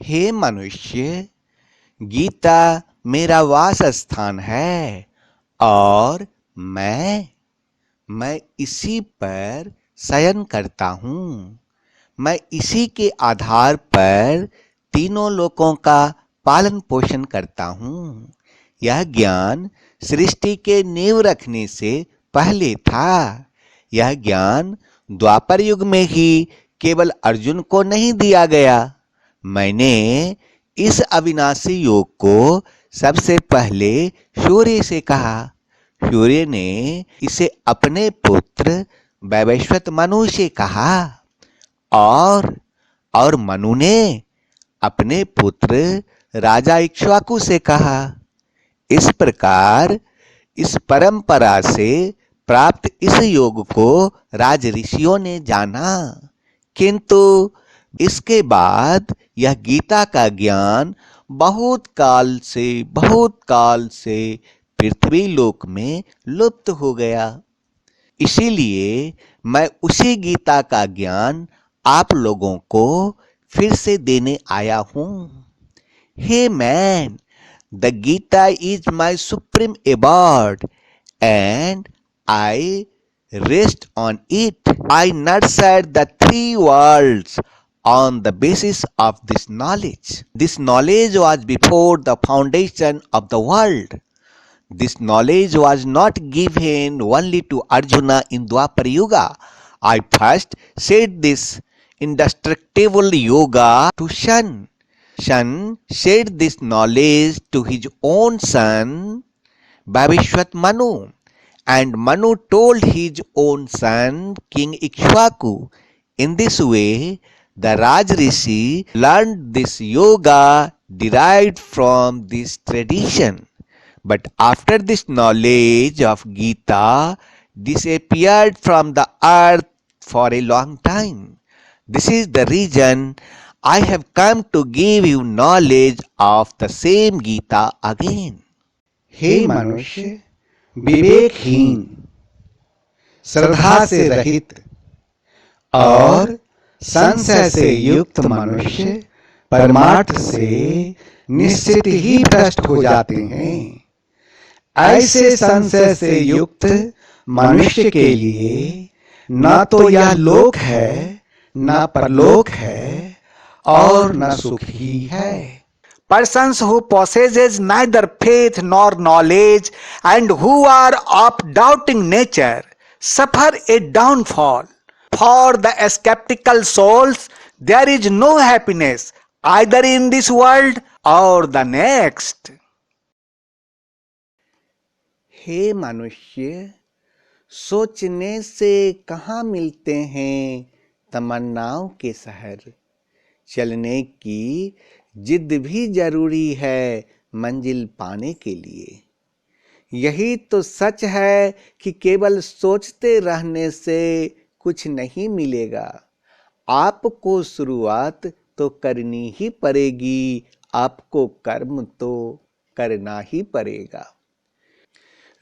हे मनुष्य, गीता मेरा वास स्थान है और मैं इसी पर शयन करता हूँ। मैं इसी के आधार पर तीनों लोकों का पालन पोषण करता हूँ। यह ज्ञान सृष्टि के नींव रखने से पहले था। यह ज्ञान द्वापर युग में ही केवल अर्जुन को नहीं दिया गया। मैंने इस अविनाशी योग को सबसे पहले सूर्य से कहा। सूर्य ने इसे अपने पुत्र वैवस्वत मनु से कहा और मनु ने अपने पुत्र राजा इक्ष्वाकु से कहा। इस प्रकार इस परंपरा से प्राप्त इस योग को राज ऋषियों ने जाना, किंतु इसके बाद यह गीता का ज्ञान बहुत काल से पृथ्वी लोक में लुप्त हो गया। इसीलिए मैं उसी गीता का ज्ञान आप लोगों को फिर से देने आया हूं। Hey man, the Gita is my supreme award and I rest on it. I nurtured the three worlds on the basis of this knowledge. This knowledge was before the foundation of the world. This knowledge was not given only to Arjuna in Dwapar Yuga. I first said this indestructible yoga to Shan. Shan said this knowledge to his own son, Vavishwat Manu. And Manu told his own son, King Ikshvaku. In this way, the Raj Rishi learned this yoga derived from this tradition. But after this knowledge of Gita disappeared from the earth for a long time. This is the reason I have come to give you knowledge of the same Gita again. हे मनुष्य, विवेकहीन, श्रद्धा से रहित और संशय से युक्त मनुष्य परमार्थ से निश्चित ही भ्रष्ट हो जाते हैं। ऐसे संशय से युक्त मनुष्य के लिए न तो यह लोक है, न परलोक है और न सुख ही है। Persons who possesses neither faith nor knowledge and who are of doubting nature suffer a downfall. For the skeptical souls, there is no happiness either in this world or the next. हे मनुष्य, सोचने से कहाँ मिलते हैं तमन्नाओं के शहर। चलने की जिद भी जरूरी है मंजिल पाने के लिए। यही तो सच है कि केवल सोचते रहने से कुछ नहीं मिलेगा। आपको शुरुआत तो करनी ही पड़ेगी, आपको कर्म तो करना ही पड़ेगा।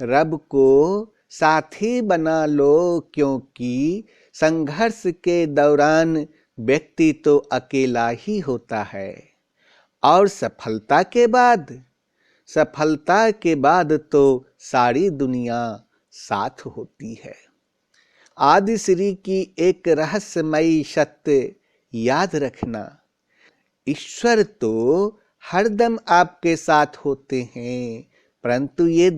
रब को साथी बना लो, क्योंकि संघर्ष के दौरान व्यक्ति तो अकेला ही होता है और सफलता के बाद तो सारी दुनिया साथ होती है। आदि श्री की एक रहस्यमयी सत्य याद रखना, ईश्वर तो हरदम आपके साथ होते हैं, परंतु ये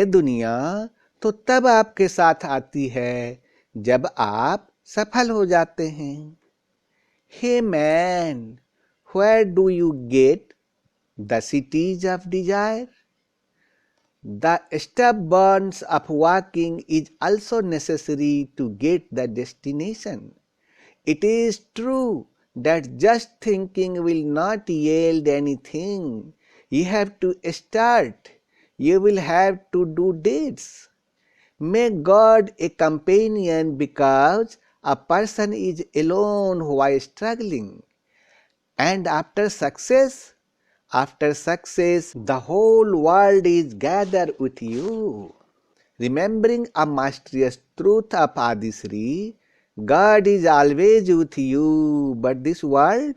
दुनिया तो तब आपके साथ आती है जब आप सफल हो जाते हैं। Hey man, where do you get the cities of desire? The stubbornness of walking is also necessary to get the destination. It is true that just thinking will not yield anything. You have to start. You will have to do deeds. Make God a companion, because a person is alone while struggling. And after success, the whole world is gathered with you. Remembering a mysterious truth of Adisri, God is always with you, but this world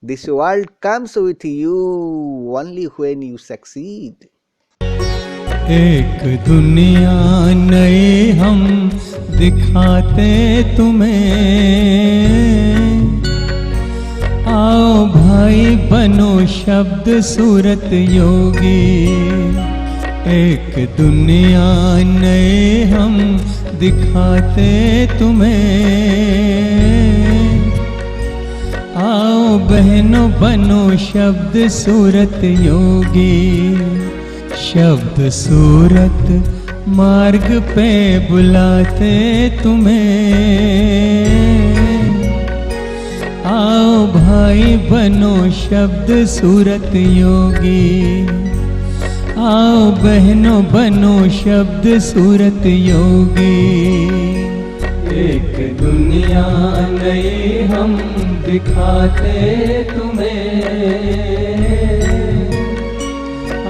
This world comes with you only when you succeed. एक दुनिया नई हम दिखाते तुम्हें, आओ भाई बनो शब्द सूरत योगी। एक दुनिया नई हम दिखाते तुम्हें, आओ बहनों बनो शब्द सूरत योगी। शब्द सूरत मार्ग पे बुलाते तुम्हें, आओ भाई बनो शब्द सूरत योगी। आओ बहनों बनो शब्द सूरत योगी। एक दुनिया नई हम दिखाते तुम्हें,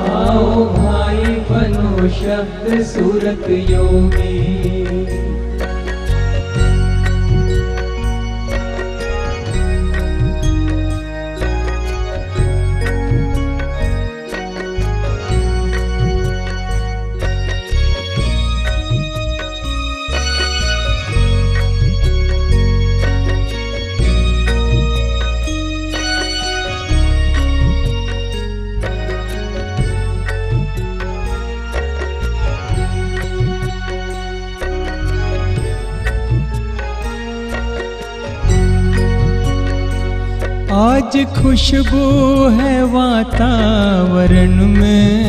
आओ भाई बनो शब्द सूरत योगी। आज खुशबू है वातावरण में,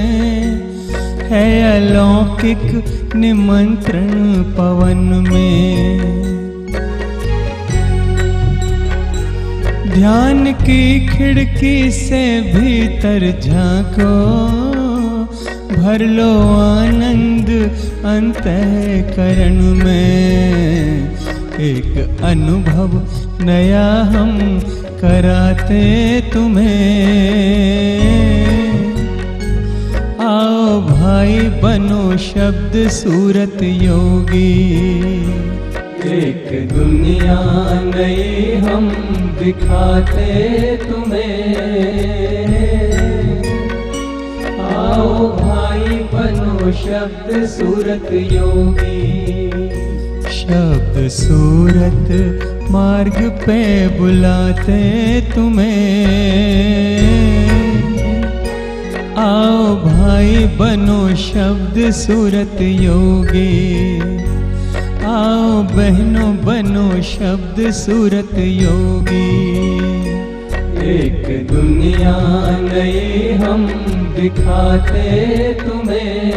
है अलौकिक निमंत्रण पवन में। ध्यान की खिड़की से भीतर झांको, भर लो आनंद अंतःकरण में। एक अनुभव नया हम कराते तुम्हें, आओ भाई बनो शब्द सूरत योगी। एक दुनिया नई हम दिखाते तुम्हें, आओ भाई बनो शब्द सूरत योगी। शब्द सूरत मार्ग पे बुलाते तुम्हें, आओ भाई बनो शब्द सूरत योगी। आओ बहनों बनो शब्द सूरत योगी। एक दुनिया नई हम दिखाते तुम्हें,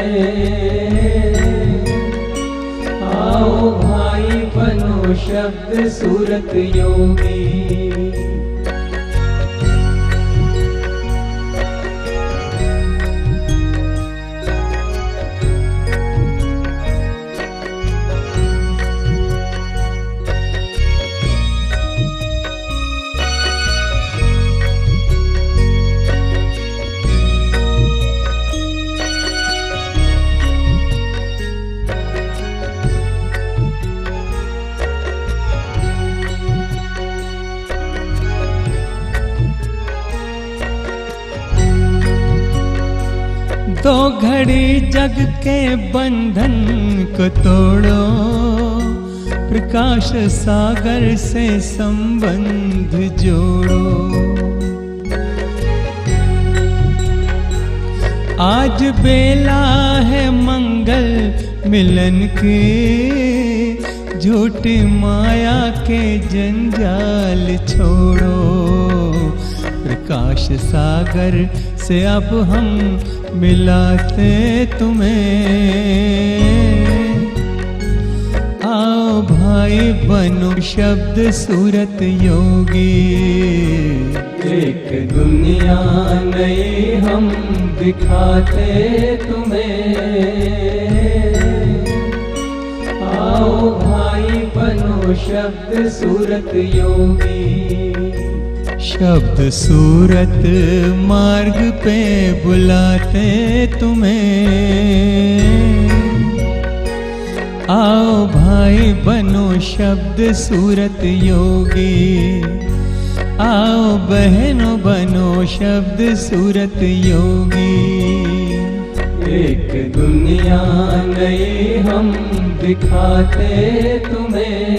आओ भाई बनो शब्द सूरत योगी। तो घड़ी जग के बंधन को तोड़ो, प्रकाश सागर से संबंध जोड़ो। आज बेला है मंगल मिलन की, झूठी माया के जंजाल छोड़ो। प्रकाश सागर से अब हम मिलाते तुम्हें, आओ भाई बनो शब्द सूरत योगी। एक दुनिया नई हम दिखाते तुम्हें, आओ भाई बनो शब्द सूरत योगी। शब्द सूरत मार्ग पे बुलाते तुम्हें, आओ भाई बनो शब्द सूरत योगी। आओ बहनों बनो शब्द सूरत योगी। एक दुनिया नई हम दिखाते तुम्हें,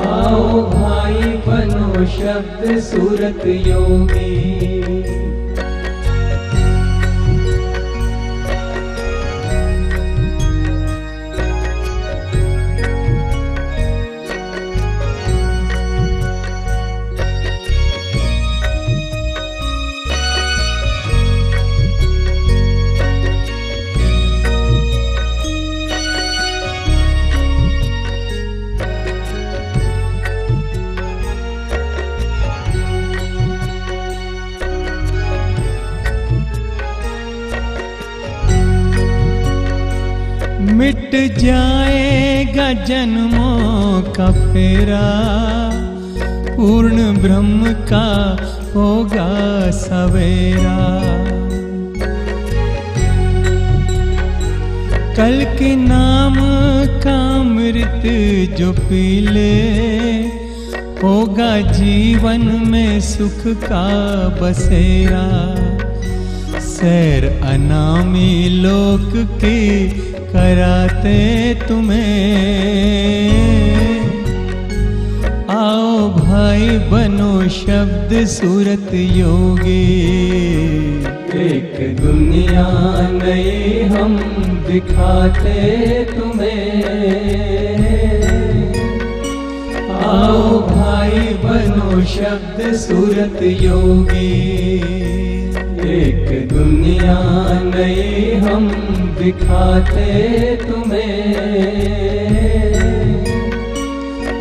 आओ भाई बनो शब्द सूरत योगी। मिट जाएगा जन्मों का फेरा, पूर्ण ब्रह्म का होगा सवेरा। कल के नाम का अमृत जो पी ले, होगा जीवन में सुख का बसेरा। सैर अनामी लोक की कराते तुम्हें, आओ भाई बनो शब्द सूरत योगी। एक दुनिया नई हम दिखाते तुम्हें, आओ भाई बनो शब्द सूरत योगी। एक दुनिया नई हम दिखाते तुम्हें,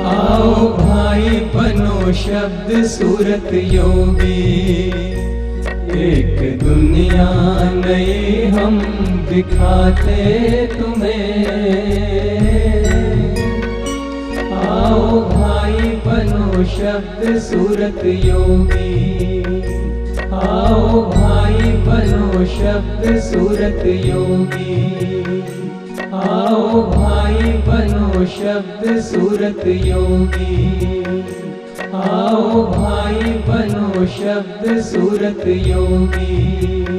आओ भाई बनो शब्द सूरत योगी। एक दुनिया नई हम दिखाते तुम्हें, आओ भाई बनो शब्द सूरत योगी। आओ भाई बनो शब्द सूरत योगी। आओ भाई बनो शब्द सूरत योगी। आओ भाई बनो शब्द सूरत योगी।